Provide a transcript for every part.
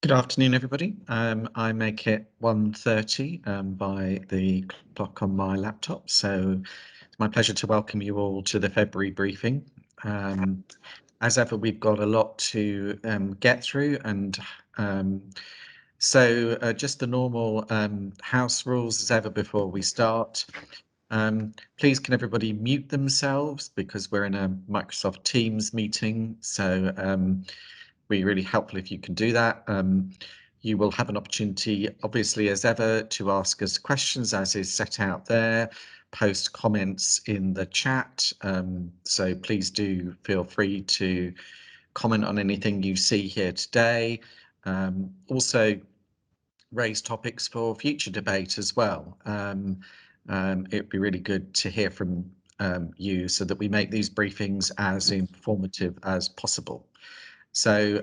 Good afternoon, everybody. I make it 1:30 by the clock on my laptop, so it's my pleasure to welcome you all to the February briefing. As ever, we've got a lot to get through, and just the normal house rules as ever before we start. Please can everybody mute themselves because we're in a Microsoft Teams meeting, so be really helpful if you can do that. You will have an opportunity, obviously, as ever, to ask us questions as is set out there, post comments in the chat. So please do feel free to comment on anything you see here today. Also, raise topics for future debate as well. It'd be really good to hear from you so that we make these briefings as informative as possible. So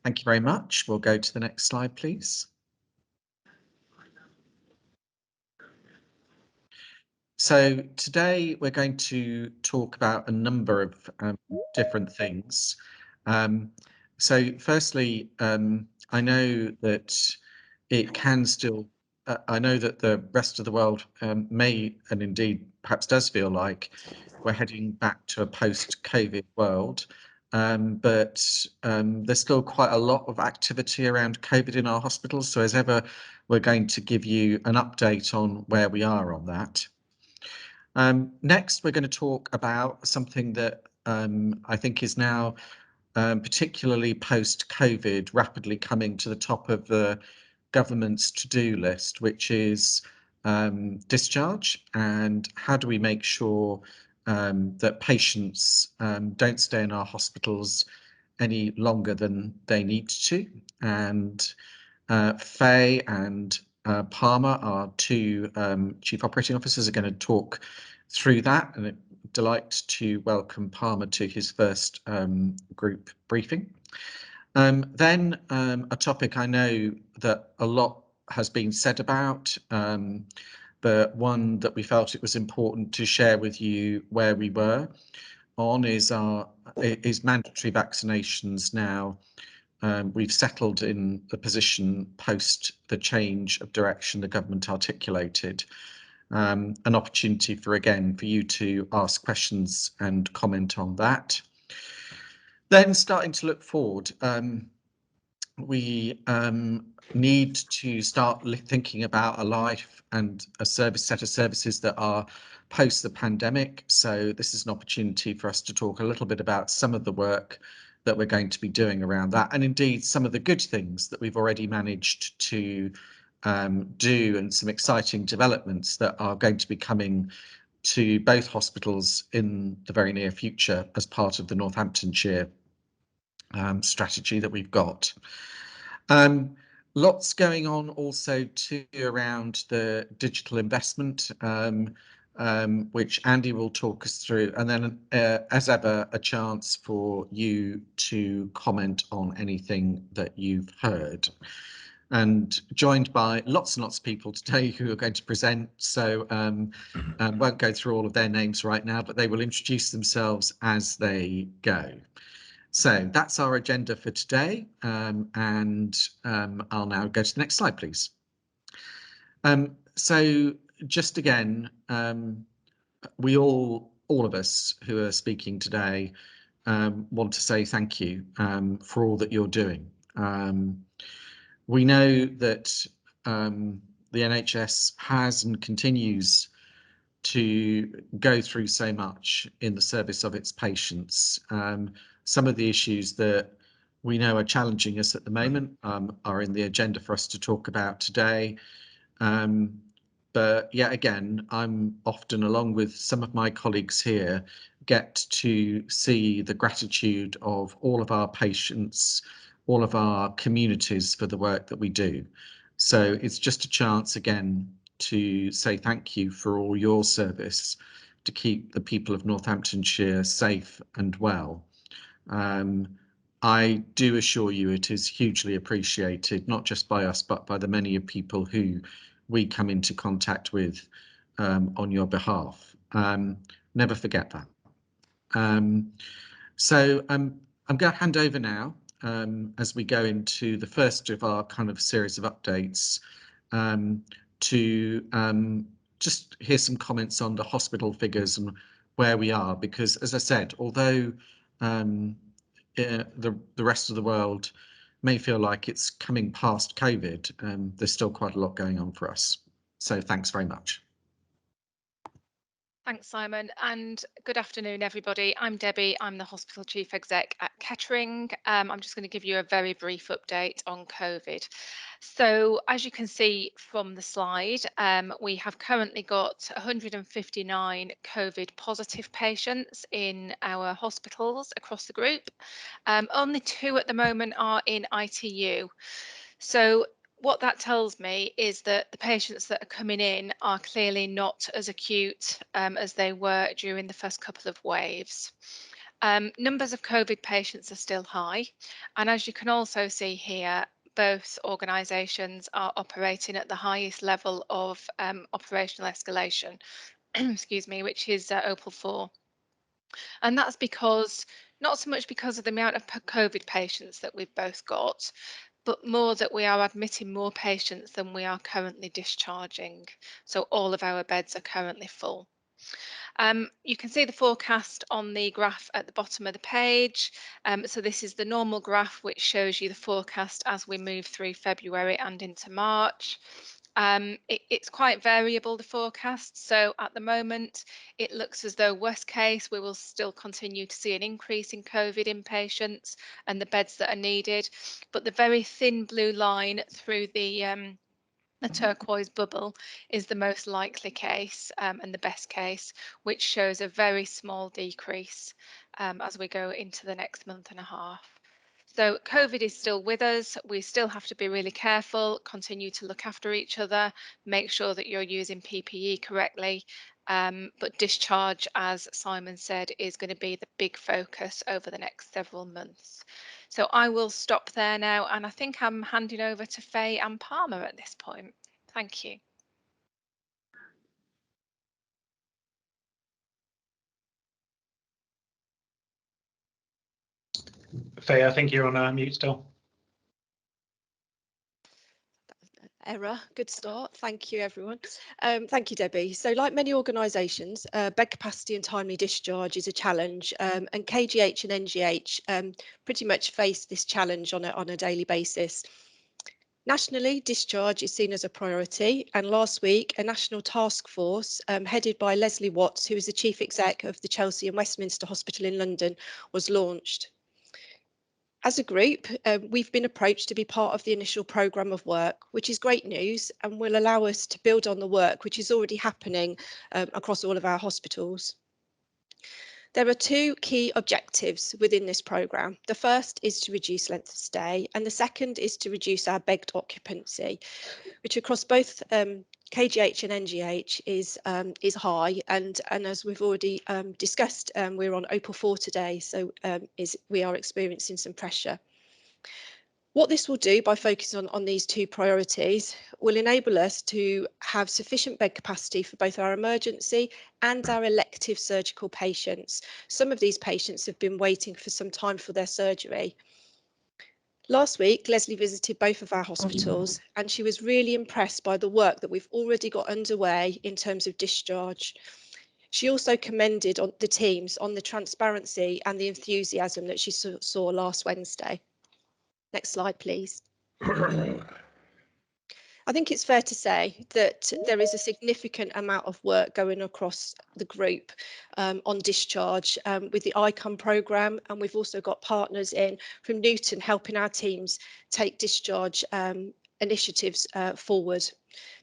thank you very much. We'll go to the next slide, please. So today we're going to talk about a number of different things. So firstly, I know that it can still, I know that the rest of the world may, and indeed perhaps does feel like we're heading back to a post-COVID world. But there's still quite a lot of activity around COVID in our hospitals. So as ever, we're going to give you an update on where we are on that. Next, we're going to talk about something that I think is now particularly post-COVID rapidly coming to the top of the government's to-do list, which is discharge, and how do we make sure that patients don't stay in our hospitals any longer than they need to. And Faye and Palmer, our two chief operating officers, are going to talk through that, and delight to welcome Palmer to his first group briefing. Then a topic I know that a lot has been said about, but one that we felt it was important to share with you where we were on is mandatory vaccinations now. We've settled in the position post the change of direction the government articulated. An opportunity for you to ask questions and comment on that. Then starting to look forward, we need to start thinking about a life and a set of services that are post the pandemic. So this is an opportunity for us to talk a little bit about some of the work that we're going to be doing around that, and indeed some of the good things that we've already managed to do, and some exciting developments that are going to be coming to both hospitals in the very near future as part of the Northamptonshire strategy that we've got. Lots going on also too around the digital investment, which Andy will talk us through, and then as ever a chance for you to comment on anything that you've heard. And joined by lots and lots of people today who are going to present, so won't go through all of their names right now, but they will introduce themselves as they go. So that's our agenda for today, and I'll now go to the next slide, please. So just again, we all of us who are speaking today want to say thank you for all that you're doing. We know that the NHS has and continues to go through so much in the service of its patients. Some of the issues that we know are challenging us at the moment are in the agenda for us to talk about today. But yet again, I'm often, along with some of my colleagues here, get to see the gratitude of all of our patients, all of our communities for the work that we do. So it's just a chance again to say thank you for all your service to keep the people of Northamptonshire safe and well. I do assure you it is hugely appreciated, not just by us, but by the many people who we come into contact with on your behalf. Never forget that. So I'm going to hand over now as we go into the first of our kind of series of updates, to just hear some comments on the hospital figures and where we are, because as I said, although the rest of the world may feel like it's coming past COVID, there's still quite a lot going on for us. So thanks very much. Thanks, Simon, and good afternoon, everybody. I'm Debbie. I'm the Hospital Chief Exec at Kettering. I'm just going to give you a very brief update on COVID. So, as you can see from the slide, we have currently got 159 COVID positive patients in our hospitals across the group. Only 2 at the moment are in ITU. So what that tells me is that the patients that are coming in are clearly not as acute as they were during the first couple of waves. Numbers of COVID patients are still high, and as you can also see here, both organisations are operating at the highest level of operational escalation, excuse me, which is OPAL 4. And that's because, not so much because of the amount of COVID patients that we've both got, but more that we are admitting more patients than we are currently discharging. So all of our beds are currently full. You can see the forecast on the graph at the bottom of the page. So this is the normal graph, which shows you the forecast as we move through February and into March. It's quite variable, the forecast. So at the moment, it looks as though worst case, we will still continue to see an increase in COVID inpatients and the beds that are needed. But the very thin blue line through the turquoise bubble is the most likely case and the best case, which shows a very small decrease as we go into the next month and a half. So COVID is still with us. We still have to be really careful, continue to look after each other, make sure that you're using PPE correctly. But discharge, as Simon said, is going to be the big focus over the next several months. So I will stop there now, and I think I'm handing over to Faye and Palmer at this point. Thank you. Faye, I think you're on mute still. Error. Good start. Thank you, everyone. Thank you, Debbie. So like many organisations, bed capacity and timely discharge is a challenge, and KGH and NGH pretty much face this challenge on a daily basis. Nationally, discharge is seen as a priority, and last week a national task force headed by Leslie Watts, who is the Chief Exec of the Chelsea and Westminster Hospital in London, was launched. As a group, we've been approached to be part of the initial programme of work, which is great news and will allow us to build on the work which is already happening across all of our hospitals. There are 2 key objectives within this programme. The first is to reduce length of stay, and the second is to reduce our bed occupancy, which across both KGH and NGH is high, and as we've already discussed, we're on OPAL 4 today, so we are experiencing some pressure. What this will do by focusing on these 2 priorities will enable us to have sufficient bed capacity for both our emergency and our elective surgical patients. Some of these patients have been waiting for some time for their surgery. Last week, Leslie visited both of our hospitals, and she was really impressed by the work that we've already got underway in terms of discharge. She also commended the teams on the transparency and the enthusiasm that she saw last Wednesday. Next slide, please. I think it's fair to say that there is a significant amount of work going across the group on discharge with the ICON programme, and we've also got partners in from Newton helping our teams take discharge initiatives forward.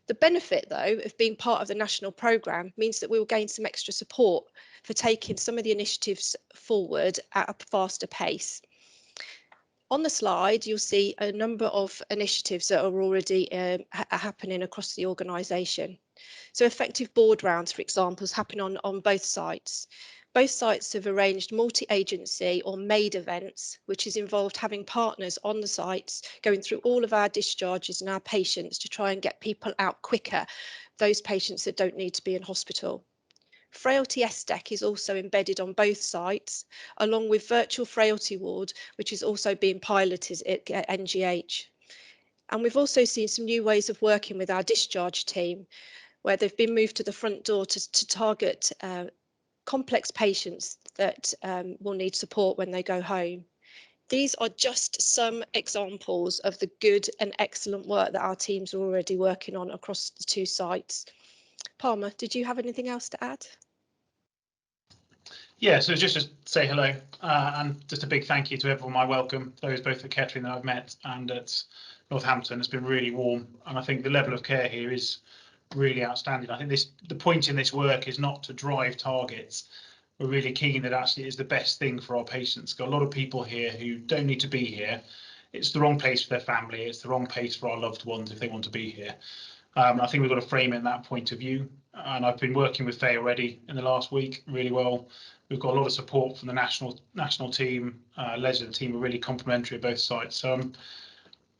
The benefit, though, of being part of the national programme means that we will gain some extra support for taking some of the initiatives forward at a faster pace. On the slide, you'll see a number of initiatives that are already happening across the organisation. So effective board rounds, for example, is happening on both sites. Both sites have arranged multi-agency or MAID events, which has involved having partners on the sites, going through all of our discharges and our patients to try and get people out quicker, those patients that don't need to be in hospital. Frailty SDEC is also embedded on both sites, along with virtual frailty ward, which is also being piloted at NGH. And we've also seen some new ways of working with our discharge team, where they've been moved to the front door to target complex patients that will need support when they go home. These are just some examples of the good and excellent work that our teams are already working on across the two sites. Palmer, did you have anything else to add? Yeah, so just to say hello and just a big thank you to everyone. My welcome, those both at Kettering that I've met and at Northampton. It's been really warm, and I think the level of care here is really outstanding. I think the point in this work is not to drive targets. We're really keen that actually it's the best thing for our patients. Got a lot of people here who don't need to be here. It's the wrong place for their family. It's the wrong place for our loved ones if they want to be here. I think we've got to frame it in that point of view. And I've been working with Faye already in the last week really well. We've got a lot of support from the national team. Les and the team are really complimentary at both sites. So I'm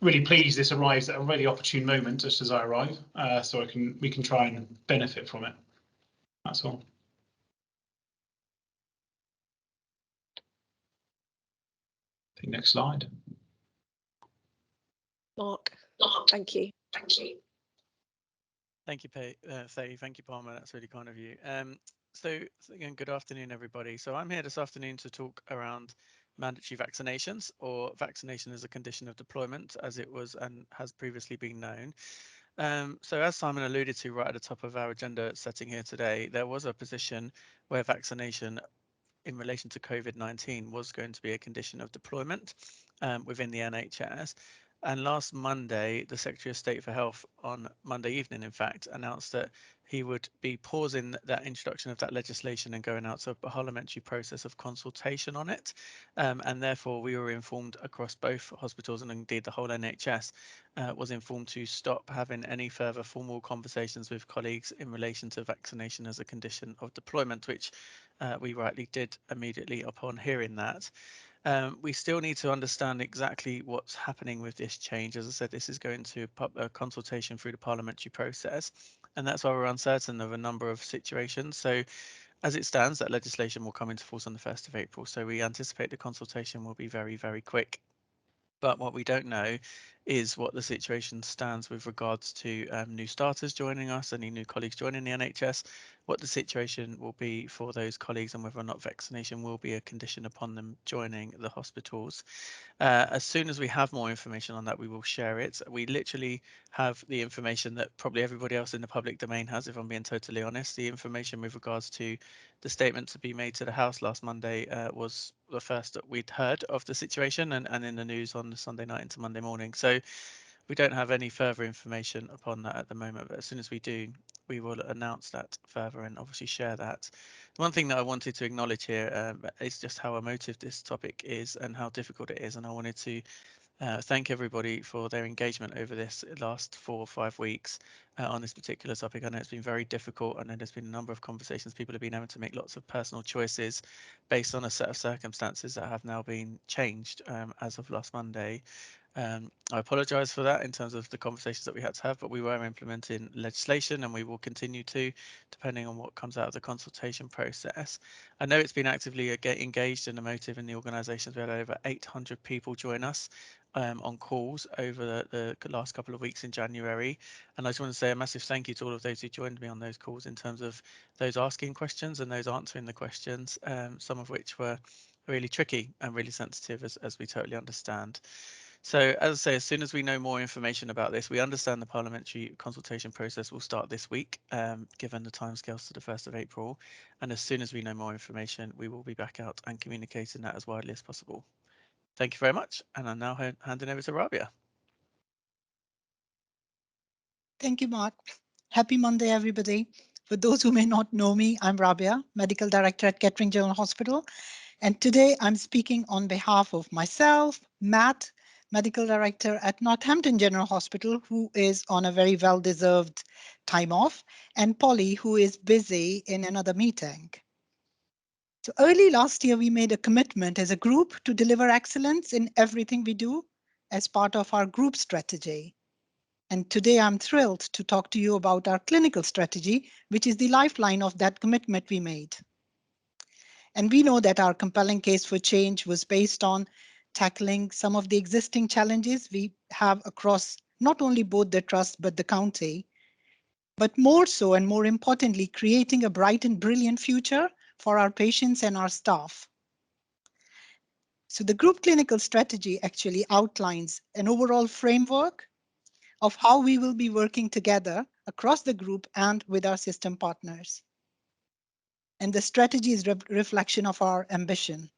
really pleased this arrives at a really opportune moment just as I arrive, so we can try and benefit from it. That's all. I think next slide. Mark, thank you. Thank you. Thank you, Faye. Thank you, Palmer. That's really kind of you. So again, good afternoon, everybody. So I'm here this afternoon to talk around mandatory vaccinations, or vaccination as a condition of deployment, as it was and has previously been known. So as Simon alluded to right at the top of our agenda setting here today, there was a position where vaccination in relation to COVID-19 was going to be a condition of deployment within the NHS. And last Monday, the Secretary of State for Health, on Monday evening, in fact, announced that he would be pausing that introduction of that legislation and going out to a parliamentary process of consultation on it. And therefore, we were informed across both hospitals, and indeed the whole NHS was informed to stop having any further formal conversations with colleagues in relation to vaccination as a condition of deployment, which we rightly did immediately upon hearing that. We still need to understand exactly what's happening with this change. As I said, this is going to a consultation through the parliamentary process, and that's why we're uncertain of a number of situations. So as it stands, that legislation will come into force on the 1st of April. So we anticipate the consultation will be very, very quick. But what we don't know is what the situation stands with regards to new starters joining us, any new colleagues joining the NHS, what the situation will be for those colleagues, and whether or not vaccination will be a condition upon them joining the hospitals. As soon as we have more information on that, we will share it. We literally have the information that probably everybody else in the public domain has, if I'm being totally honest. The information with regards to the statement to be made to the House last Monday was the first that we'd heard of the situation, and in the news on the Sunday night into Monday morning. So we don't have any further information upon that at the moment, but as soon as we do, we will announce that further and obviously share that. One thing that I wanted to acknowledge here is just how emotive this topic is and how difficult it is, and I wanted to thank everybody for their engagement over this last 4 or 5 weeks on this particular topic. I know it's been very difficult, and there's been a number of conversations. People have been able to make lots of personal choices based on a set of circumstances that have now been changed as of last Monday. I apologise for that in terms of the conversations that we had to have, but we were implementing legislation, and we will continue to, depending on what comes out of the consultation process. I know it's been actively engaged and emotive in the organisations. We had over 800 people join us on calls over the last couple of weeks in January, and I just want to say a massive thank you to all of those who joined me on those calls, in terms of those asking questions and those answering the questions, some of which were really tricky and really sensitive, as we totally understand. So as I say, as soon as we know more information about this, we understand the parliamentary consultation process will start this week, given the timescales to the 1st of April. And as soon as we know more information, we will be back out and communicating that as widely as possible. Thank you very much. And I'm now handing over to Rabia. Thank you, Mark. Happy Monday, everybody. For those who may not know me, I'm Rabia, Medical Director at Kettering General Hospital. And today I'm speaking on behalf of myself, Matt, Medical Director at Northampton General Hospital, who is on a very well-deserved time off, and Polly, who is busy in another meeting. So early last year, we made a commitment as a group to deliver excellence in everything we do as part of our group strategy. And today I'm thrilled to talk to you about our clinical strategy, which is the lifeline of that commitment we made. And we know that our compelling case for change was based on tackling some of the existing challenges we have across not only both the trust but the county, but more so and more importantly, creating a bright and brilliant future for our patients and our staff. So the group clinical strategy actually outlines an overall framework of how we will be working together across the group and with our system partners. And the strategy is a reflection of our ambition.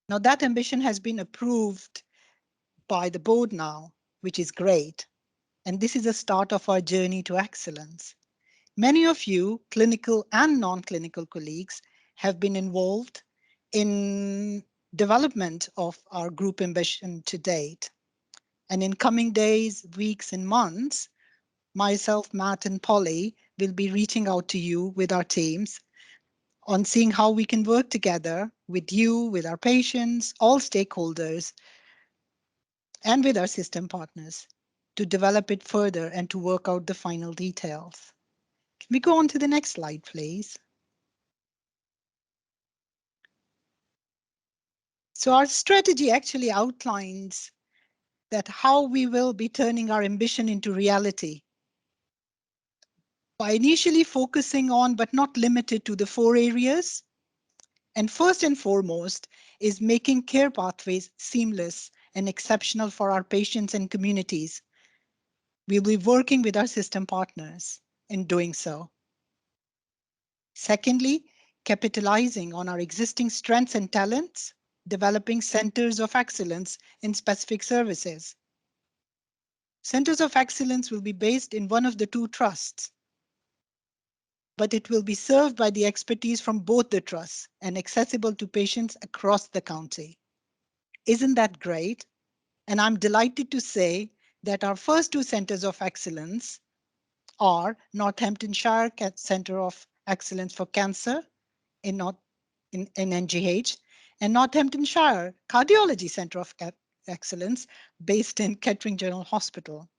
Now that ambition has been approved by the board now, which is great. And this is a start of our journey to excellence. Many of you, clinical and non-clinical colleagues, have been involved in development of our group ambition to date. And in coming days, weeks, and months, myself, Matt, and Polly will be reaching out to you with our teams on seeing how we can work together with you, with our patients, all stakeholders, and with our system partners to develop it further and to work out the final details. Can we go on to the next slide, please? So our strategy actually outlines that how we will be turning our ambition into reality by initially focusing on, but not limited to, the 4 areas. And first and foremost is making care pathways seamless and exceptional for our patients and communities. We'll be working with our system partners in doing so. Secondly, capitalizing on our existing strengths and talents, developing centers of excellence in specific services. Centers of excellence will be based in one of the 2 trusts, but it will be served by the expertise from both the trusts and accessible to patients across the county. Isn't that great? And I'm delighted to say that our first 2 centers of excellence are Northamptonshire Center of Excellence for Cancer in NGH, and Northamptonshire Cardiology Center of Excellence based in Kettering General Hospital.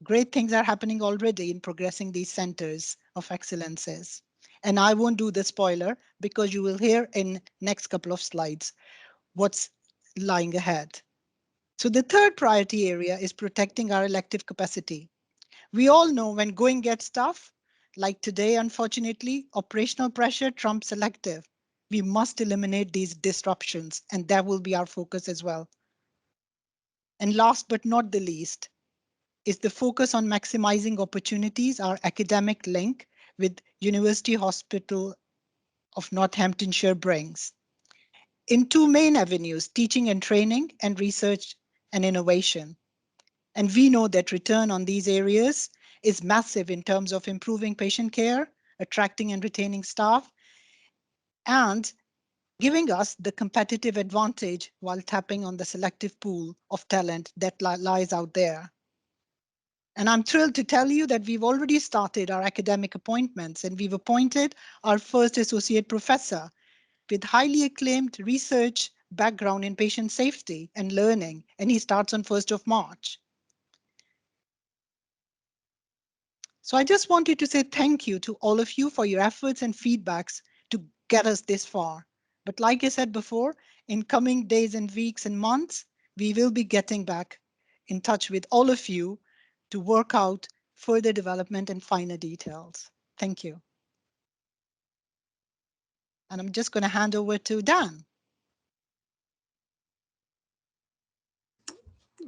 Great things are happening already in progressing these centers of excellences. And I won't do the spoiler because you will hear in next couple of slides what's lying ahead. So the third priority area is protecting our elective capacity. We all know when going gets tough, like today, unfortunately, operational pressure trumps elective. We must eliminate these disruptions, and that will be our focus as well. And last but not the least, is the focus on maximizing opportunities, our academic link with University Hospital of Northamptonshire brings. In 2 main avenues, teaching and training and research and innovation. And we know that return on these areas is massive in terms of improving patient care, attracting and retaining staff, and giving us the competitive advantage while tapping on the selective pool of talent that lies out there. And I'm thrilled to tell you that we've already started our academic appointments, and we've appointed our first associate professor with highly acclaimed research background in patient safety and learning, and he starts on 1st of March. So I just wanted to say thank you to all of you for your efforts and feedbacks to get us this far. But like I said before, in coming days and weeks and months, we will be getting back in touch with all of you to work out further development and finer details. Thank you. And I'm just going to hand over to Dan.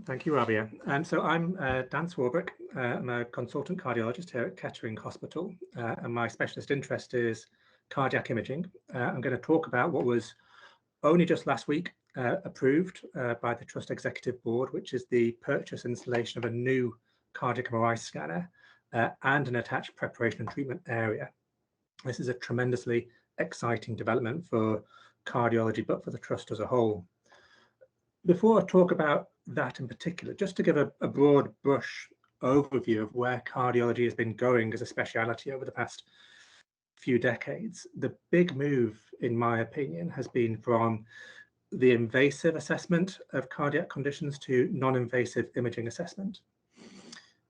Thank you, Rabia. So I'm Dan Swarbrick. I'm a consultant cardiologist here at Kettering Hospital, and my specialist interest is cardiac imaging. I'm going to talk about what was only just last week approved by the Trust Executive Board, which is the purchase and installation of a new cardiac MRI scanner and an attached preparation and treatment area. This is a tremendously exciting development for cardiology, but for the Trust as a whole. Before I talk about that in particular, just to give a broad brush overview of where cardiology has been going as a speciality over the past few decades, the big move, in my opinion, has been from the invasive assessment of cardiac conditions to non-invasive imaging assessment.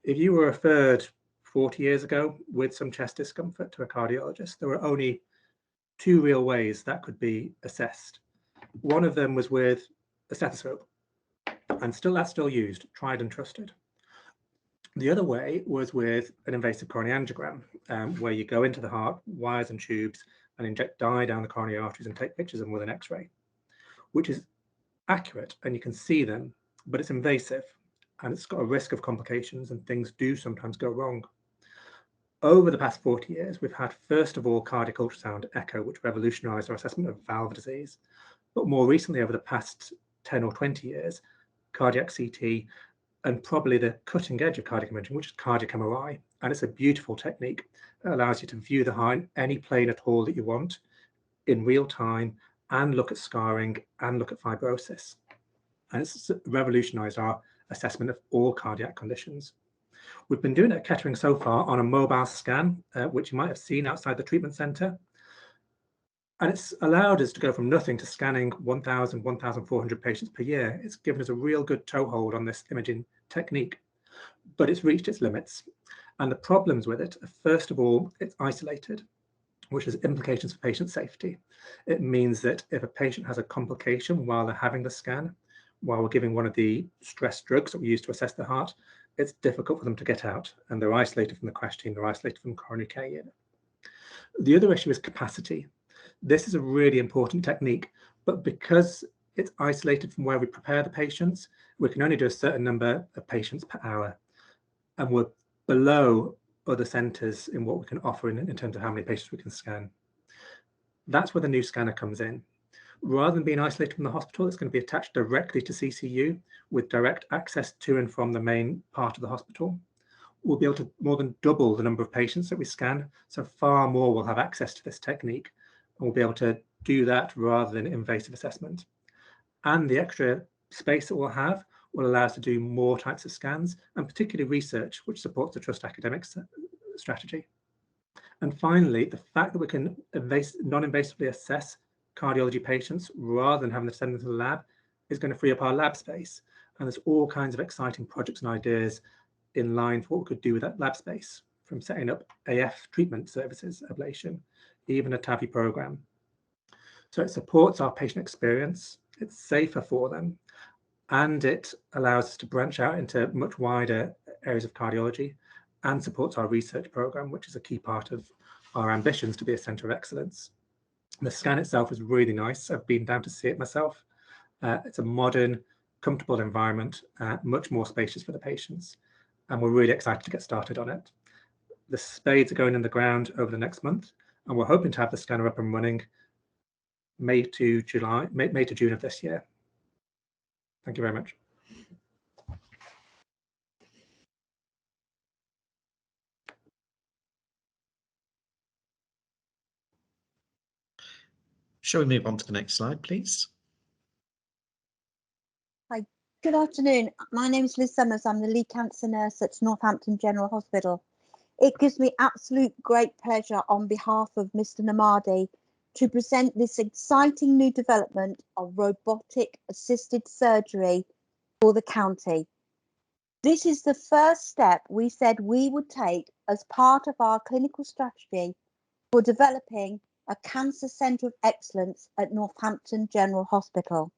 If you were referred 40 years ago with some chest discomfort to a cardiologist, there were only two real ways that could be assessed. One of them was with a stethoscope, and that's still used, tried and trusted. The other way was with an invasive coronary angiogram, where you go into the heart, wires and tubes, and inject dye down the coronary arteries and take pictures of them with an X-ray, which is accurate and you can see them, but it's invasive and it's got a risk of complications, and things do sometimes go wrong. Over the past 40 years, we've had, first of all, cardiac ultrasound echo, which revolutionized our assessment of valve disease. But more recently, over the past 10 or 20 years, cardiac CT, and probably the cutting edge of cardiac imaging, which is cardiac MRI. And it's a beautiful technique that allows you to view the heart in any plane at all that you want in real time, and look at scarring and look at fibrosis. And it's revolutionized our assessment of all cardiac conditions. We've been doing it at Kettering so far on a mobile scan, which you might have seen outside the treatment centre. And it's allowed us to go from nothing to scanning 1,000, 1,400 patients per year. It's given us a real good toehold on this imaging technique, but it's reached its limits. And the problems with it are, first of all, it's isolated, which has implications for patient safety. It means that if a patient has a complication while they're having the scan, while we're giving one of the stress drugs that we use to assess the heart, it's difficult for them to get out, and they're isolated from the crash team, they're isolated from the coronary care unit. The other issue is capacity. This is a really important technique, but because it's isolated from where we prepare the patients, we can only do a certain number of patients per hour, and we're below other centres in what we can offer in terms of how many patients we can scan. That's where the new scanner comes in. Rather than being isolated from the hospital, it's going to be attached directly to CCU with direct access to and from the main part of the hospital. We'll be able to more than double the number of patients that we scan, so far more will have access to this technique, and we'll be able to do that rather than invasive assessment. And the extra space that we'll have will allow us to do more types of scans, and particularly research, which supports the Trust academic strategy. And finally, the fact that we can non-invasively assess cardiology patients rather than having to send them to the lab is going to free up our lab space. And there's all kinds of exciting projects and ideas in line for what we could do with that lab space, from setting up AF treatment services, ablation, even a TAVI program. So it supports our patient experience, it's safer for them, and it allows us to branch out into much wider areas of cardiology, and supports our research program, which is a key part of our ambitions to be a centre of excellence. The scan itself is really nice. I've been down to see it myself. It's a modern, comfortable environment, much more spacious for the patients, and we're really excited to get started on it. The spades are going in the ground over the next month, and we're hoping to have the scanner up and running May to June of this year. Thank you very much. Shall we move on to the next slide, please? Hi, good afternoon. My name is Liz Summers. I'm the lead cancer nurse at Northampton General Hospital. It gives me absolute great pleasure on behalf of Mr. Namadi to present this exciting new development of robotic assisted surgery for the county. This is the first step we said we would take as part of our clinical strategy for developing a cancer centre of excellence at Northampton General Hospital.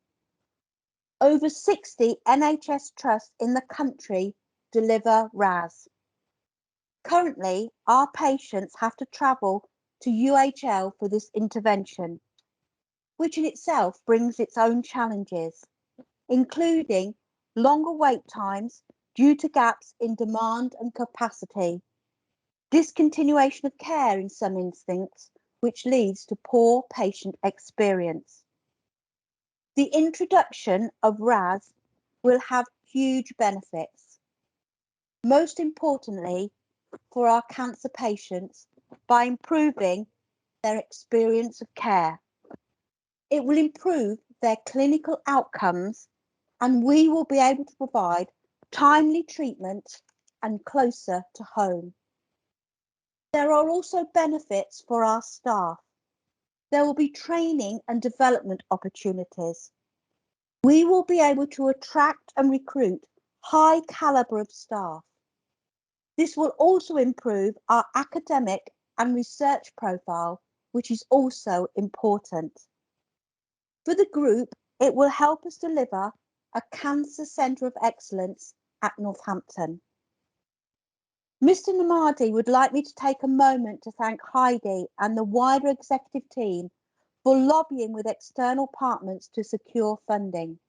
Over 60 NHS trusts in the country deliver RAS. Currently, our patients have to travel to UHL for this intervention, which in itself brings its own challenges, including longer wait times due to gaps in demand and capacity, discontinuation of care in some instances, which leads to poor patient experience. The introduction of RAS will have huge benefits, most importantly for our cancer patients by improving their experience of care. It will improve their clinical outcomes, and we will be able to provide timely treatment and closer to home. There are also benefits for our staff. There will be training and development opportunities. We will be able to attract and recruit high calibre of staff. This will also improve our academic and research profile, which is also important. For the group, it will help us deliver a cancer centre of excellence at Northampton. Mr. Namadi would like me to take a moment to thank Heidi and the wider executive team for lobbying with external partners to secure funding.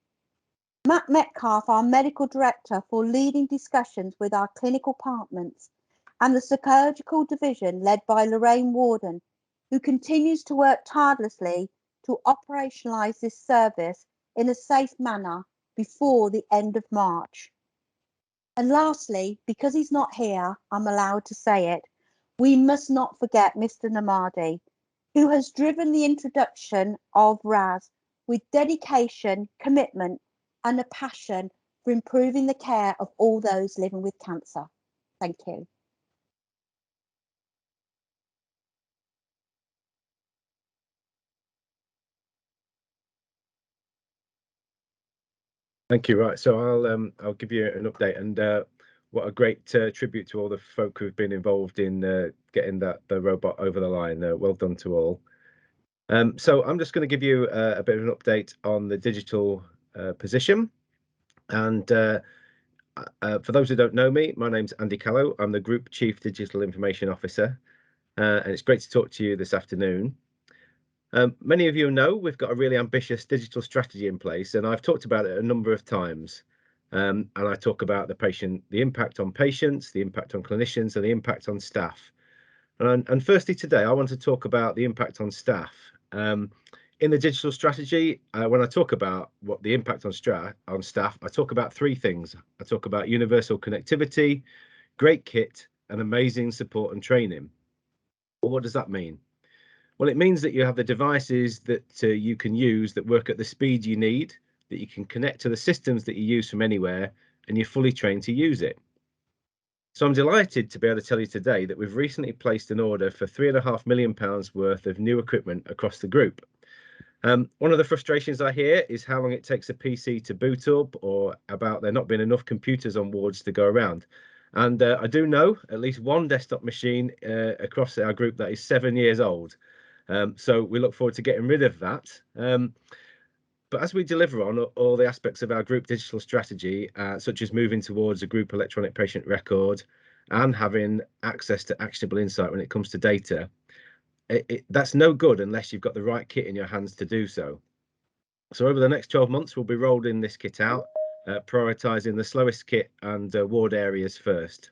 Matt Metcalf, our medical director, for leading discussions with our clinical partners, and the surgical division led by Lorraine Warden, who continues to work tirelessly to operationalise this service in a safe manner before the end of March. And lastly, because he's not here, I'm allowed to say it, we must not forget Mr. Namadi, who has driven the introduction of RAS with dedication, commitment, and a passion for improving the care of all those living with cancer. Thank you. Thank you. Right, so I'll give you an update, and what a great tribute to all the folk who've been involved in getting the robot over the line. Well done to all. So I'm just going to give you a bit of an update on the digital position. And for those who don't know me, my name's Andy Callow. I'm the Group Chief Digital Information Officer, and it's great to talk to you this afternoon. Many of you know we've got a really ambitious digital strategy in place, and I've talked about it a number of times. And I talk about the impact on patients, the impact on clinicians, and the impact on staff. And firstly, today I want to talk about the impact on staff. In the digital strategy, when I talk about what the impact on staff, I talk about three things. I talk about universal connectivity, great kit, and amazing support and training. Well, what does that mean? Well, it means that you have the devices that you can use that work at the speed you need, that you can connect to the systems that you use from anywhere, and you're fully trained to use it. So I'm delighted to be able to tell you today that we've recently placed an order for £3.5 million worth of new equipment across the group. One of the frustrations I hear is how long it takes a PC to boot up, or about there not being enough computers on wards to go around. And I do know at least one desktop machine across our group that is 7 years old. So we look forward to getting rid of that. But as we deliver on all the aspects of our group digital strategy, such as moving towards a group electronic patient record and having access to actionable insight when it comes to data, that's no good unless you've got the right kit in your hands to do so. So over the next 12 months, we'll be rolling this kit out, prioritising the slowest kit and ward areas first.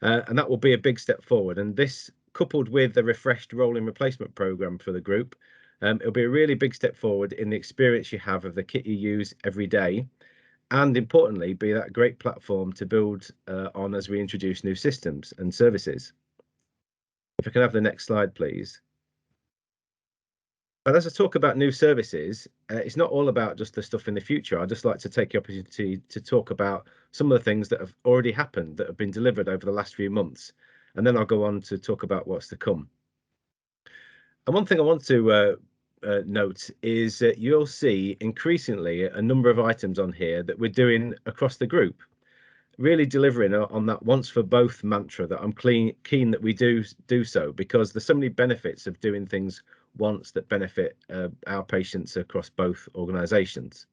And that will be a big step forward. And this, coupled with the refreshed rolling replacement programme for the group, it'll be a really big step forward in the experience you have of the kit you use every day, and importantly, be that great platform to build on as we introduce new systems and services. If I can have the next slide, please. But as I talk about new services, it's not all about just the stuff in the future. I'd just like to take the opportunity to talk about some of the things that have already happened, that have been delivered over the last few months, and then I'll go on to talk about what's to come. And one thing I want to note is that you'll see increasingly a number of items on here that we're doing across the group, really delivering on that once for both mantra that I'm keen that we do so, because there's so many benefits of doing things once that benefit our patients across both organisations.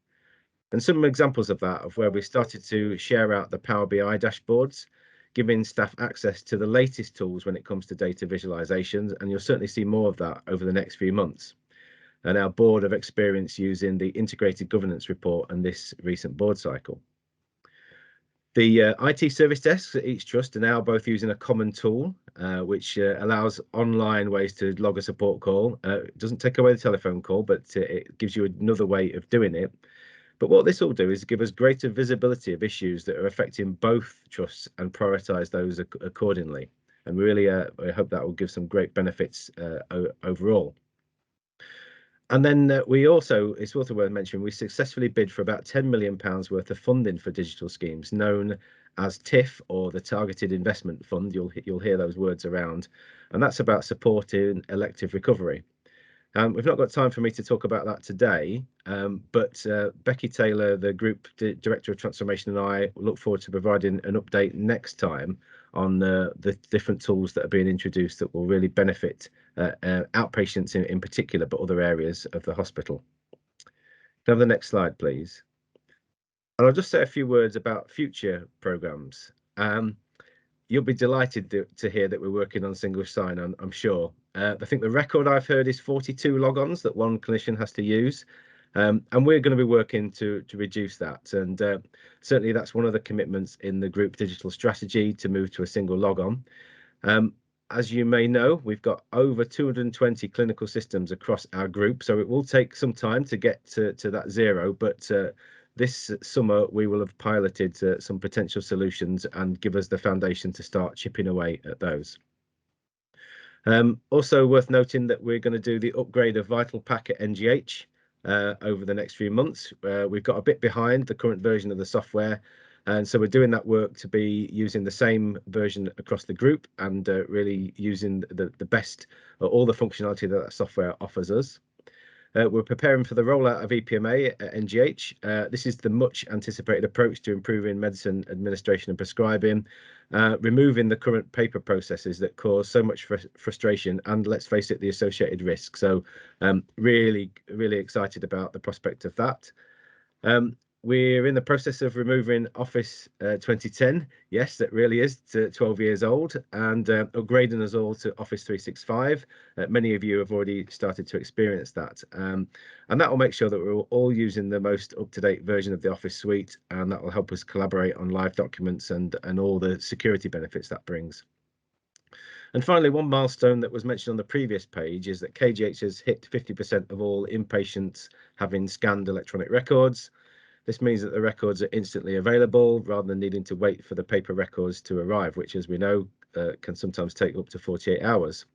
And some examples of that, of where we started to share out the Power BI dashboards, giving staff access to the latest tools when it comes to data visualizations, and you'll certainly see more of that over the next few months. And our board of experience using the integrated governance report and this recent board cycle. The IT service desks at each trust are now both using a common tool, which allows online ways to log a support call. It doesn't take away the telephone call, but it gives you another way of doing it. But what this will do is give us greater visibility of issues that are affecting both trusts and prioritise those accordingly. And really, I hope that will give some great benefits overall. And then it's also worth mentioning, we successfully bid for about £10 million worth of funding for digital schemes, known as TIF, or the Targeted Investment Fund. You'll hear those words around, and that's about supporting elective recovery. We've not got time for me to talk about that today, but Becky Taylor, the Group Director of Transformation, and I look forward to providing an update next time on the different tools that are being introduced that will really benefit outpatients in particular, but other areas of the hospital. Can I have the next slide, please? And I'll just say a few words about future programmes. You'll be delighted to hear that we're working on single sign-on, I'm sure. I think the record I've heard is 42 logons that one clinician has to use. And we're going to be working to reduce that. And certainly that's one of the commitments in the group digital strategy to move to a single logon. As you may know, we've got over 220 clinical systems across our group, so it will take some time to get to that zero, but this summer we will have piloted some potential solutions and give us the foundation to start chipping away at those. Also worth noting that we're going to do the upgrade of Vital Pack at NGH over the next few months. We've got a bit behind the current version of the software, and so we're doing that work to be using the same version across the group and really using the best all the functionality that software offers us. We're preparing for the rollout of EPMA at NGH. This is the much anticipated approach to improving medicine administration and prescribing, removing the current paper processes that cause so much frustration and, let's face it, the associated risk. So really excited about the prospect of that. We're in the process of removing Office 2010. Yes, that really is 12 years old, and upgrading us all to Office 365. Many of you have already started to experience that. And that will make sure that we're all using the most up-to-date version of the Office suite, and that will help us collaborate on live documents and all the security benefits that brings. And finally, one milestone that was mentioned on the previous page is that KGH has hit 50% of all inpatients having scanned electronic records. This means that the records are instantly available rather than needing to wait for the paper records to arrive, which, as we know, can sometimes take up to 48 hours.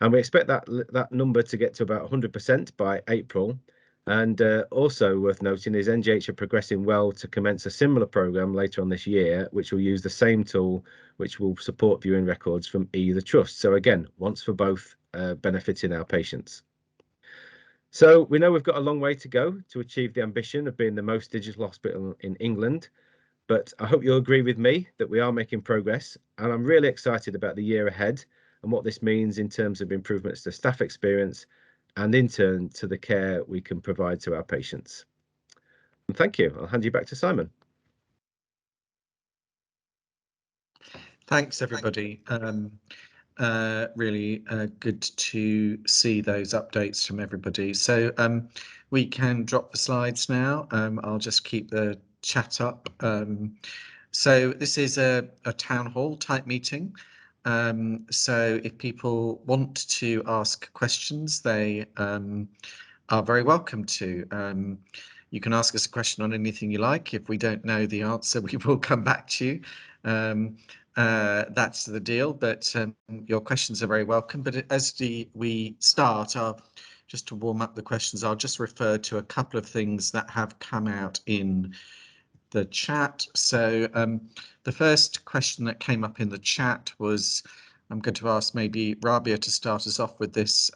And we expect that number to get to about 100% by April. And also worth noting is NGH are progressing well to commence a similar programme later on this year, which will use the same tool, which will support viewing records from either trust. So again, once for both, benefiting our patients. So we know we've got a long way to go to achieve the ambition of being the most digital hospital in England, but I hope you'll agree with me that we are making progress, and I'm really excited about the year ahead and what this means in terms of improvements to staff experience and in turn to the care we can provide to our patients. And thank you. I'll hand you back to Simon. Thanks, everybody. Really good to see those updates from everybody. So we can drop the slides now. I'll just keep the chat up. So this is a town hall type meeting. So if people want to ask questions, they are very welcome to. You can ask us a question on anything you like. If we don't know the answer, we will come back to you. That's the deal, but your questions are very welcome. But as we start, just to warm up the questions, I'll just refer to a couple of things that have come out in the chat. So the first question that came up in the chat was, I'm going to ask maybe Rabia to start us off with this.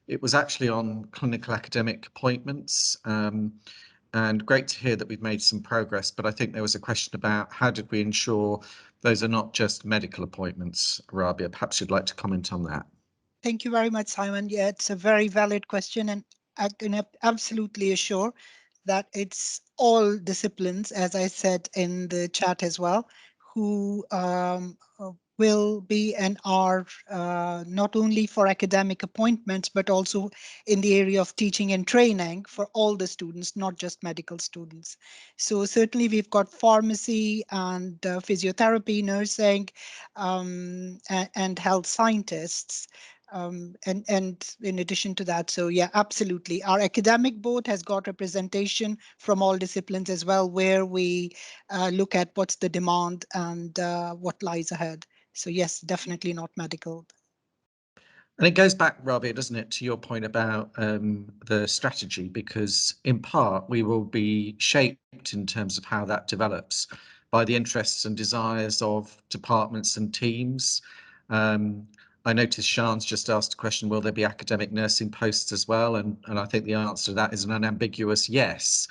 It was actually on clinical academic appointments. And great to hear that we've made some progress, but I think there was a question about how did we ensure those are not just medical appointments. Rabia, perhaps you'd like to comment on that. Thank you very much, Simon. Yeah, it's a very valid question, and I can absolutely assure that it's all disciplines, as I said in the chat as well, who will be and are not only for academic appointments, but also in the area of teaching and training for all the students, not just medical students. So certainly we've got pharmacy and physiotherapy, nursing, and health scientists. And in addition to that, so yeah, absolutely. Our academic board has got representation from all disciplines as well, where we look at what's the demand and what lies ahead. So yes, definitely not medical. And it goes back, Rabia, doesn't it, to your point about the strategy, because in part we will be shaped in terms of how that develops by the interests and desires of departments and teams. I noticed Sian's just asked a question, will there be academic nursing posts as well? And I think the answer to that is an unambiguous yes,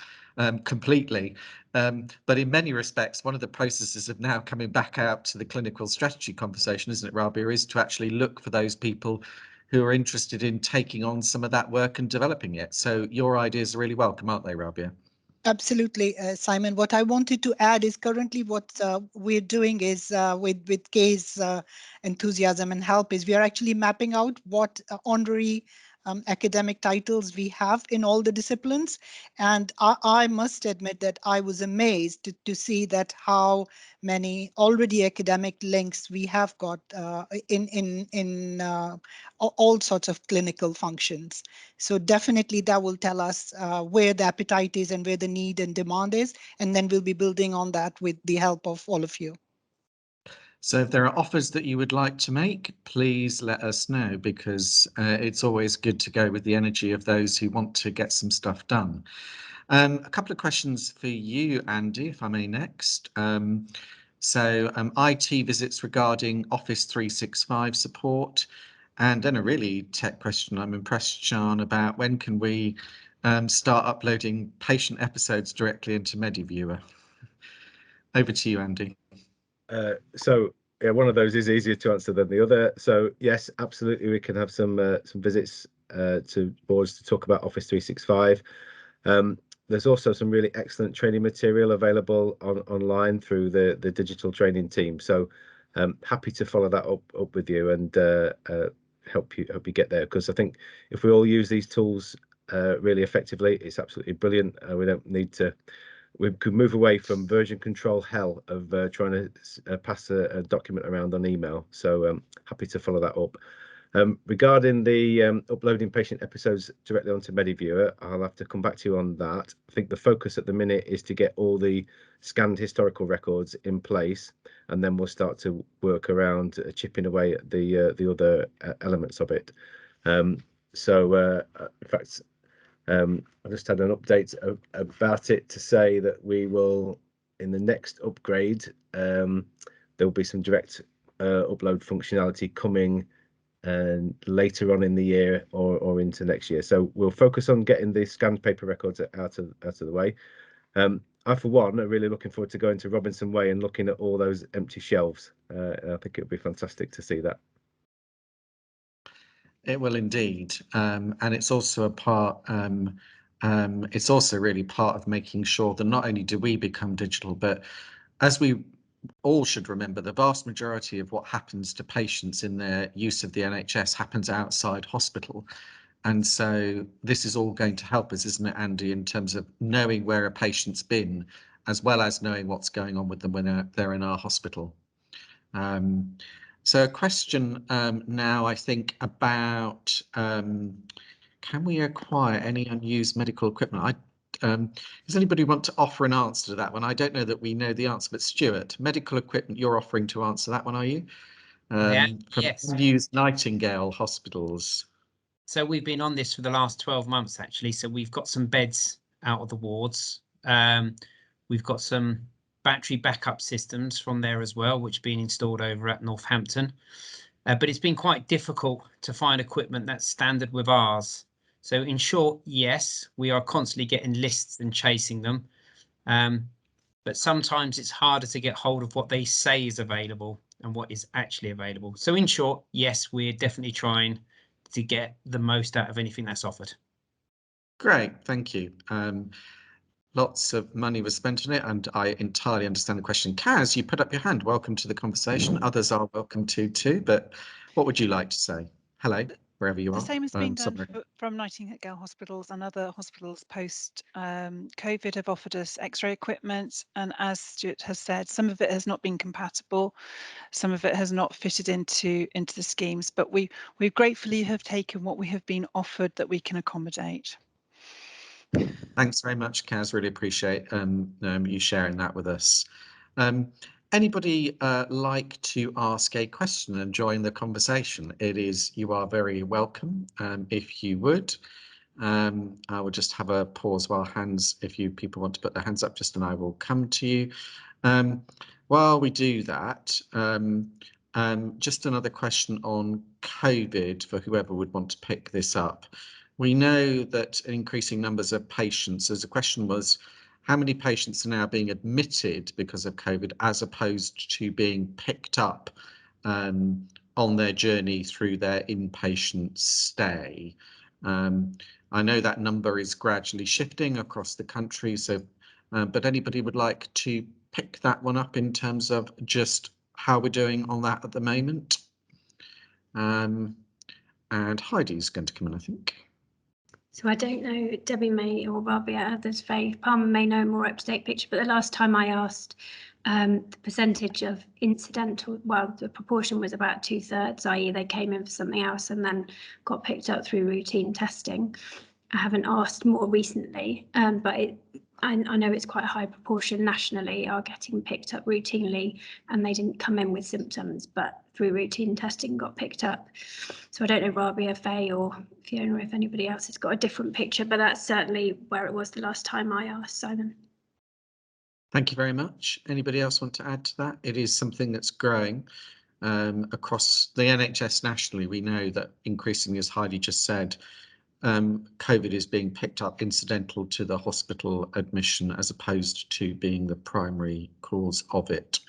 completely. But in many respects, one of the processes of now coming back out to the clinical strategy conversation, isn't it, Rabia, is to actually look for those people who are interested in taking on some of that work and developing it. So your ideas are really welcome, aren't they, Rabia? Absolutely, Simon. What I wanted to add is currently what we're doing is with Kay's enthusiasm and help is we are actually mapping out what honorary academic titles we have in all the disciplines. And I must admit that I was amazed to see that how many already academic links we have got in all sorts of clinical functions. So definitely that will tell us where the appetite is and where the need and demand is. And then we'll be building on that with the help of all of you. So if there are offers that you would like to make, please let us know, because it's always good to go with the energy of those who want to get some stuff done. A couple of questions for you, Andy, if I may next. IT visits regarding Office 365 support, and then a really tech question. I'm impressed, Sian, about when can we start uploading patient episodes directly into MediViewer? Over to you, Andy. So yeah, one of those is easier to answer than the other. So yes, absolutely, we can have some visits to boards to talk about Office 365. There's also some really excellent training material available online through the digital training team. So happy to follow that up with you and help you get there, because I think if we all use these tools really effectively, it's absolutely brilliant. We don't need to. We could move away from version control hell of trying to pass a document around on email. So happy to follow that up. Regarding the uploading patient episodes directly onto MediViewer, I'll have to come back to you on that. I think the focus at the minute is to get all the scanned historical records in place, and then we'll start to work around chipping away at the other elements of it. In fact, I just had an update about it to say that we will, in the next upgrade, there will be some direct upload functionality coming and later on in the year or into next year. So we'll focus on getting the scanned paper records out of the way. I, for one, are really looking forward to going to Robinson Way and looking at all those empty shelves. I think it would be fantastic to see that. It will indeed, and it's also a part. It's also really part of making sure that not only do we become digital, but as we all should remember, the vast majority of what happens to patients in their use of the NHS happens outside hospital. And so this is all going to help us, isn't it, Andy, in terms of knowing where a patient's been, as well as knowing what's going on with them when they're in our hospital. So a question now, I think, about can we acquire any unused medical equipment? Does anybody want to offer an answer to that one? I don't know that we know the answer, but Stuart, medical equipment, you're offering to answer that one, are you? From yes. unused Nightingale hospitals. So we've been on this for the last 12 months, actually. So we've got some beds out of the wards. We've got some battery backup systems from there as well, which have been installed over at Northampton. But it's been quite difficult to find equipment that's standard with ours. So in short, yes, we are constantly getting lists and chasing them. But sometimes it's harder to get hold of what they say is available and what is actually available. So in short, yes, we're definitely trying to get the most out of anything that's offered. Great, thank you. Lots of money was spent on it, and I entirely understand the question. Kaz, you put up your hand. Welcome to the conversation. Others are welcome to too, but what would you like to say? Hello, wherever you are. The same has been done from Nightingale hospitals, and other hospitals post COVID have offered us X-ray equipment, and as Stuart has said, some of it has not been compatible, some of it has not fitted into the schemes, but we gratefully have taken what we have been offered that we can accommodate. Thanks very much, Kaz. Really appreciate you sharing that with us. Anybody like to ask a question and join the conversation? You are very welcome. If you would, I will just have a pause while people want to put their hands up, and I will come to you. While we do that, just another question on COVID for whoever would want to pick this up. We know that increasing numbers of patients, as the question was, how many patients are now being admitted because of COVID as opposed to being picked up on their journey through their inpatient stay. I know that number is gradually shifting across the country, so but anybody would like to pick that one up in terms of just how we're doing on that at the moment? And Heidi's going to come in, I think. So I don't know, Debbie may or Rabia, others, Faye, Palmer may know a more up-to-date picture, but the last time I asked, the percentage of incidental, well, the proportion was about 2/3, i.e. they came in for something else and then got picked up through routine testing. I haven't asked more recently, but I know it's quite a high proportion nationally are getting picked up routinely, and they didn't come in with symptoms, but through routine testing got picked up. So I don't know, Rabia, Faye or Fiona, if anybody else has got a different picture, but that's certainly where it was the last time I asked, Simon. Thank you very much. Anybody else want to add to that? It is something that's growing across the NHS nationally. We know that increasingly, as Heidi just said, COVID is being picked up incidental to the hospital admission as opposed to being the primary cause of it.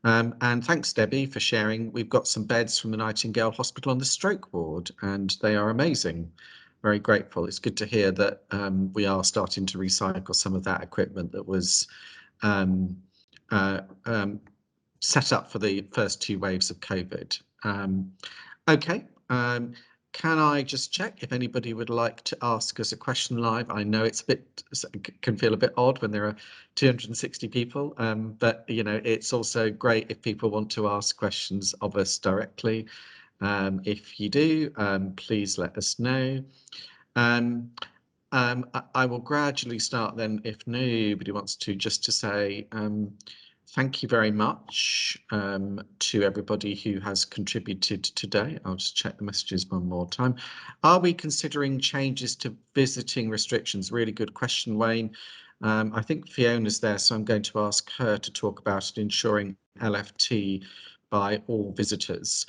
And thanks, Debbie, for sharing. We've got some beds from the Nightingale Hospital on the stroke ward, and they are amazing. Very grateful. It's good to hear that we are starting to recycle some of that equipment that was set up for the first 2 waves of COVID. Okay. Can I just check if anybody would like to ask us a question live? I know it's can feel a bit odd when there are 260 people, but you know, it's also great if people want to ask questions of us directly. If you do, please let us know. I will gradually start then, if nobody wants to, just to say thank you very much to everybody who has contributed today. I'll just check the messages one more time. Are we considering changes to visiting restrictions? Really good question, Wayne. I think Fiona's there, so I'm going to ask her to talk about it, ensuring LFT by all visitors.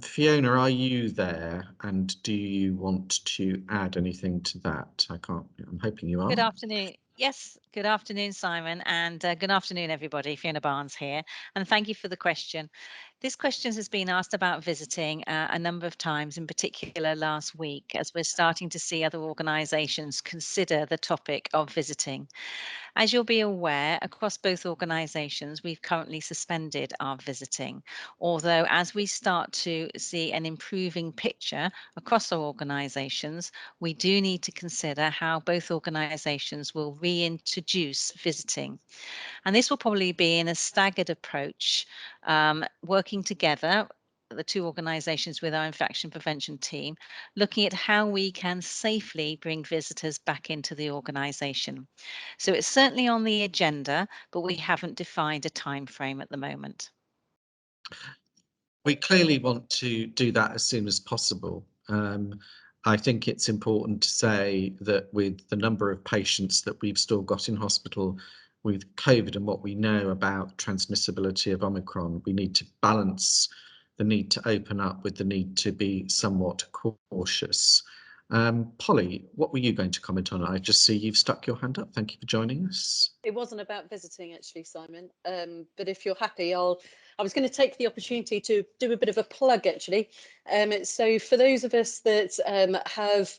Fiona, are you there, and do you want to add anything to that? I'm hoping you are. Good afternoon. Yes, good afternoon, Simon, and good afternoon, everybody. Fiona Barnes here, and thank you for the question. This question has been asked about visiting a number of times, in particular last week, as we're starting to see other organisations consider the topic of visiting. As you'll be aware, across both organisations, we've currently suspended our visiting, although as we start to see an improving picture across our organisations, we do need to consider how both organisations will reintroduce visiting. And this will probably be in a staggered approach, working together, the 2 organisations with our infection prevention team, looking at how we can safely bring visitors back into the organisation. So it's certainly on the agenda, but we haven't defined a time frame at the moment. We clearly want to do that as soon as possible. I think it's important to say that with the number of patients that we've still got in hospital with COVID and what we know about transmissibility of Omicron, we need to balance the need to open up with the need to be somewhat cautious. Polly, what were you going to comment on? I just see you've stuck your hand up. Thank you for joining us. It wasn't about visiting, actually, Simon, but if you're happy, I was going to take the opportunity to do a bit of a plug, actually. So for those of us that have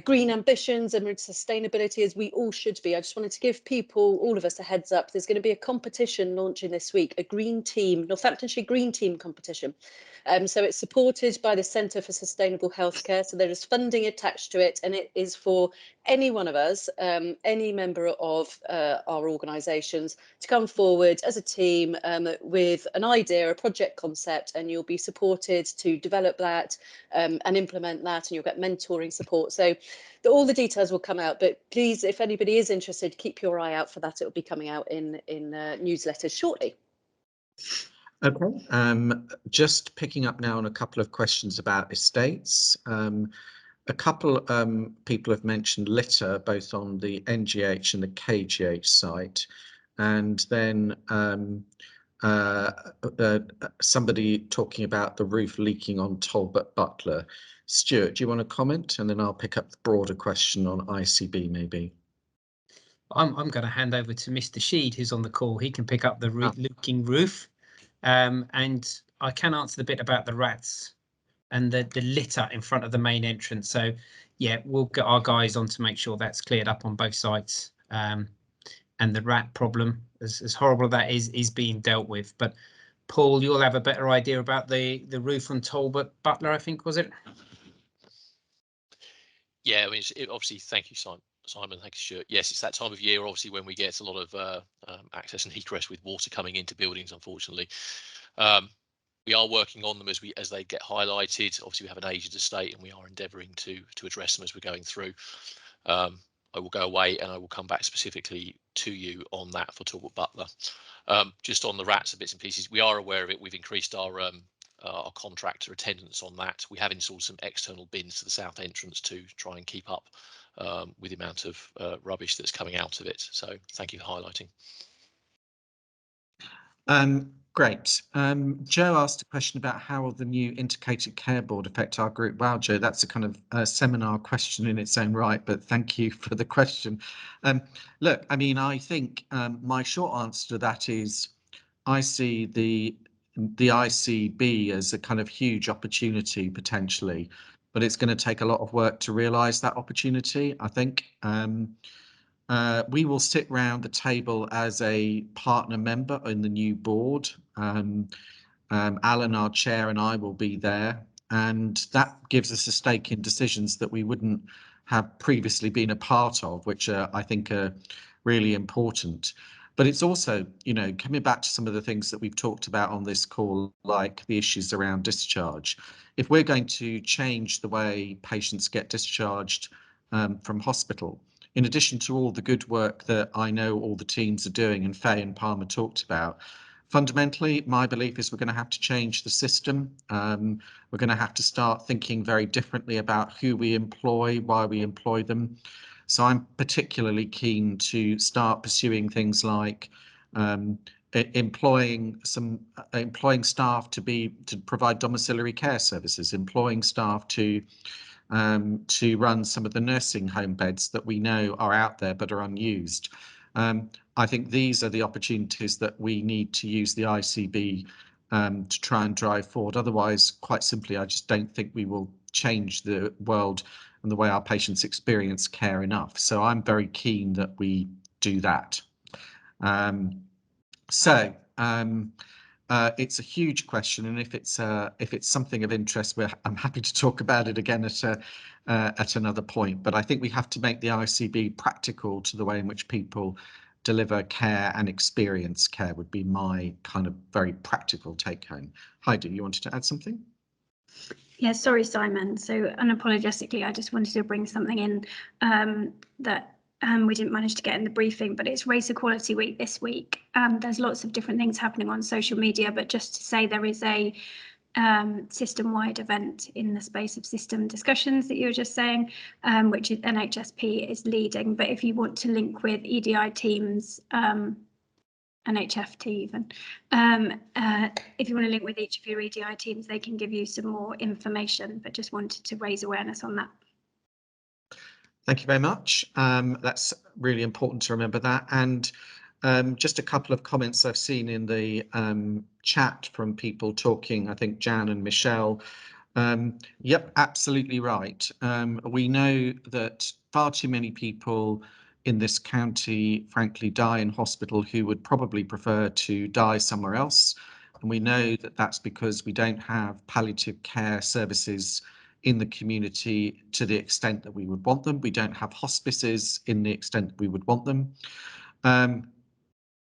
green ambitions and sustainability, as we all should be, I just wanted to give people, all of us, a heads up. There's going to be a competition launching this week, a green team, Northamptonshire Green Team competition. So it's supported by the Centre for Sustainable Healthcare. So there is funding attached to it, and it is for any one of us, any member of our organisations, to come forward as a team with an idea, a project concept, and you'll be supported to develop that and implement that, and you'll get mentoring support. So all the details will come out, but please, if anybody is interested, keep your eye out for that. It will be coming out in newsletters shortly. Okay, just picking up now on a couple of questions about estates. A couple people have mentioned litter, both on the NGH and the KGH site, and then somebody talking about the roof leaking on Talbot Butler. Stuart, do you want to comment? And then I'll pick up the broader question on ICB maybe. I'm going to hand over to Mr. Sheed, who's on the call. He can pick up the leaking roof, and I can answer the bit about the rats and the litter in front of the main entrance. So yeah, we'll get our guys on to make sure that's cleared up on both sites. And the rat problem, as horrible that is being dealt with. But Paul, you'll have a better idea about the roof on Talbot Butler, I think, was it? Yeah, I mean, obviously, thank you, Simon. Thank you, Stuart. Yes, it's that time of year, obviously, when we get a lot of access and egress with water coming into buildings, unfortunately. We are working on them as they get highlighted. Obviously, we have an aged estate, and we are endeavouring to address them as we're going through. I will go away and I will come back specifically to you on that for Talbot Butler. Just on the rats and bits and pieces, we are aware of it. We've increased our contractor attendance on that. We have installed some external bins to the south entrance to try and keep up with the amount of rubbish that's coming out of it. So thank you for highlighting. Great. Joe asked a question about how will the new integrated care board affect our group. Wow, Joe, that's a kind of seminar question in its own right, but thank you for the question. Look, I mean, I think my short answer to that is I see the ICB as a kind of huge opportunity potentially, but it's going to take a lot of work to realise that opportunity, I think. We will sit round the table as a partner member in the new board. Alan, our chair, and I will be there, and that gives us a stake in decisions that we wouldn't have previously been a part of, which I think are really important. But it's also, you know, coming back to some of the things that we've talked about on this call, like the issues around discharge. If we're going to change the way patients get discharged from hospital, in addition to all the good work that I know all the teams are doing and Faye and Palmer talked about, fundamentally, my belief is we're going to have to change the system. We're going to have to start thinking very differently about who we employ, why we employ them. So I'm particularly keen to start pursuing things like employing staff to provide domiciliary care services, employing staff to run some of the nursing home beds that we know are out there but are unused. I think these are the opportunities that we need to use the ICB to try and drive forward. Otherwise, quite simply, I just don't think we will change the world and the way our patients experience care enough. So I'm very keen that we do that. It's a huge question, and if it's something of interest, I'm happy to talk about it again at another point. But I think we have to make the ICB practical to the way in which people deliver care and experience care would be my kind of very practical take home. Heidi, you wanted to add something? Yeah, sorry, Simon. So unapologetically, I just wanted to bring something in that we didn't manage to get in the briefing, but it's Race Equality Week this week. There's lots of different things happening on social media, but just to say there is a system-wide event in the space of system discussions that you were just saying, which is NHSP is leading. But if you want to link with EDI teams, NHFT even, if you want to link with each of your EDI teams, they can give you some more information, but just wanted to raise awareness on that. Thank you very much. That's really important to remember that. And just a couple of comments I've seen in the chat from people talking, I think Jan and Michelle. Yep, absolutely right. We know that far too many people in this county, frankly, die in hospital who would probably prefer to die somewhere else. And we know that that's because we don't have palliative care services in the community to the extent that we would want them. We don't have hospices in the extent that we would want them.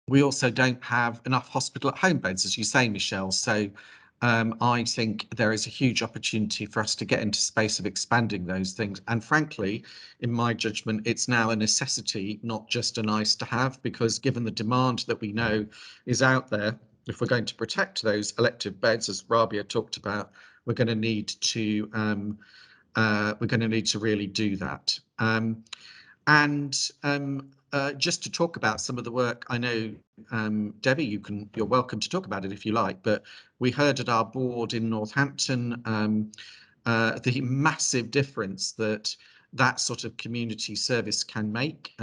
We also don't have enough hospital at home beds, as you say, Michelle. So I think there is a huge opportunity for us to get into space of expanding those things. And frankly, in my judgment, it's now a necessity, not just a nice to have, because given the demand that we know is out there, if we're going to protect those elective beds, as Rabia talked about, we're going to need to really do that. Just to talk about some of the work, I know, Debbie, you're welcome to talk about it if you like, but we heard at our board in Northampton the massive difference that sort of community service can make.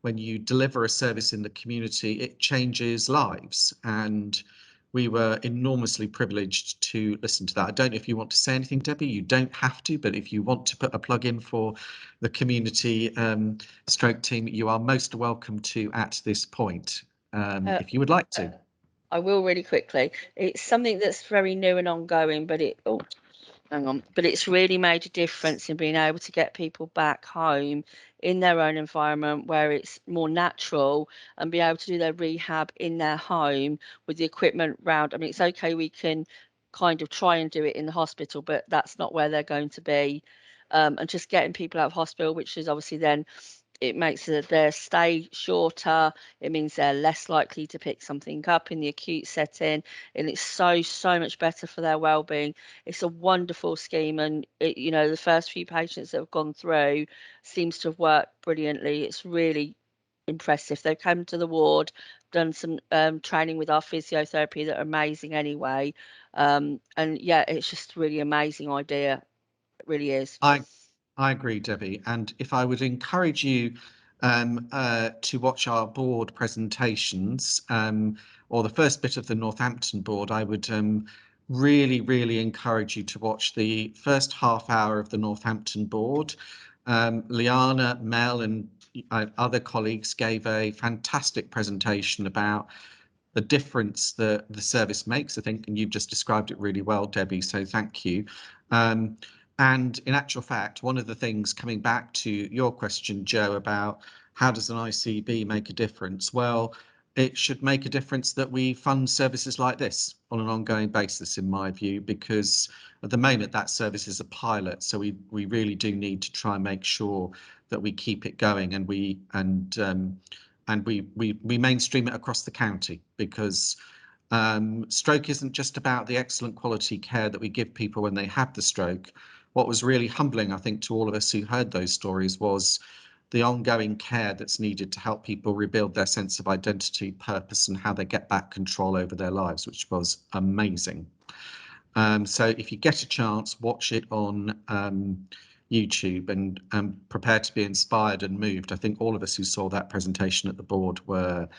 when you deliver a service in the community, it changes lives. And we were enormously privileged to listen to that. I don't know if you want to say anything, Debbie. You don't have to, but if you want to put a plug in for the community stroke team, you are most welcome to at this point, if you would like to. I will really quickly. It's something that's very new and ongoing, but but it's really made a difference in being able to get people back home in their own environment where it's more natural and be able to do their rehab in their home with the equipment round. I mean, it's okay, we can kind of try and do it in the hospital, but that's not where they're going to be. And just getting people out of hospital, which is obviously then it makes their stay shorter. It means they're less likely to pick something up in the acute setting, and it's so much better for their well-being. It's a wonderful scheme, and the first few patients that have gone through seems to have worked brilliantly. It's really impressive. They've come to the ward, done some training with our physiotherapy that are amazing anyway, and yeah, it's just a really amazing idea. It really is. I agree, Debbie. And if I would encourage you to watch our board presentations, or the first bit of the Northampton board, I would really encourage you to watch the first half hour of the Northampton board. Liana, Mel, and other colleagues gave a fantastic presentation about the difference that the service makes, I think, and you've just described it really well, Debbie, so thank you. And in actual fact, one of the things, coming back to your question, Joe, about how does an ICB make a difference? Well, it should make a difference that we fund services like this on an ongoing basis, in my view, because at the moment that service is a pilot. So we really do need to try and make sure that we keep it going and we mainstream it across the county, because stroke isn't just about the excellent quality care that we give people when they have the stroke. What was really humbling, I think, to all of us who heard those stories was the ongoing care that's needed to help people rebuild their sense of identity, purpose, and how they get back control over their lives, which was amazing. So if you get a chance, watch it on YouTube and prepare to be inspired and moved. I think all of us who saw that presentation at the board were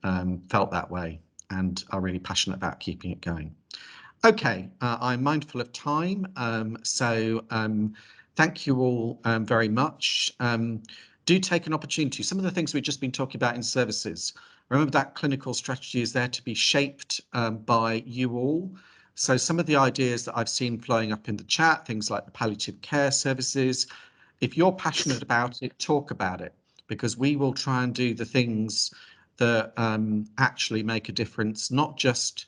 felt that way and are really passionate about keeping it going. Okay, I'm mindful of time, so thank you all very much. Do take an opportunity. Some of the things we've just been talking about in services, remember that clinical strategy is there to be shaped by you all. So some of the ideas that I've seen flowing up in the chat, things like the palliative care services, if you're passionate about it, talk about it, because we will try and do the things that actually make a difference, not just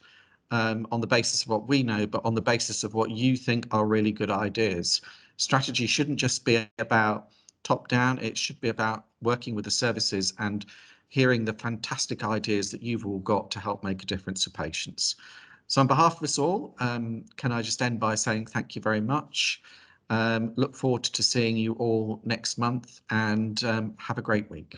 on the basis of what we know, but on the basis of what you think are really good ideas. Strategy shouldn't just be about top down, it should be about working with the services and hearing the fantastic ideas that you've all got to help make a difference to patients. So on behalf of us all, can I just end by saying thank you very much. Look forward to seeing you all next month, and have a great week.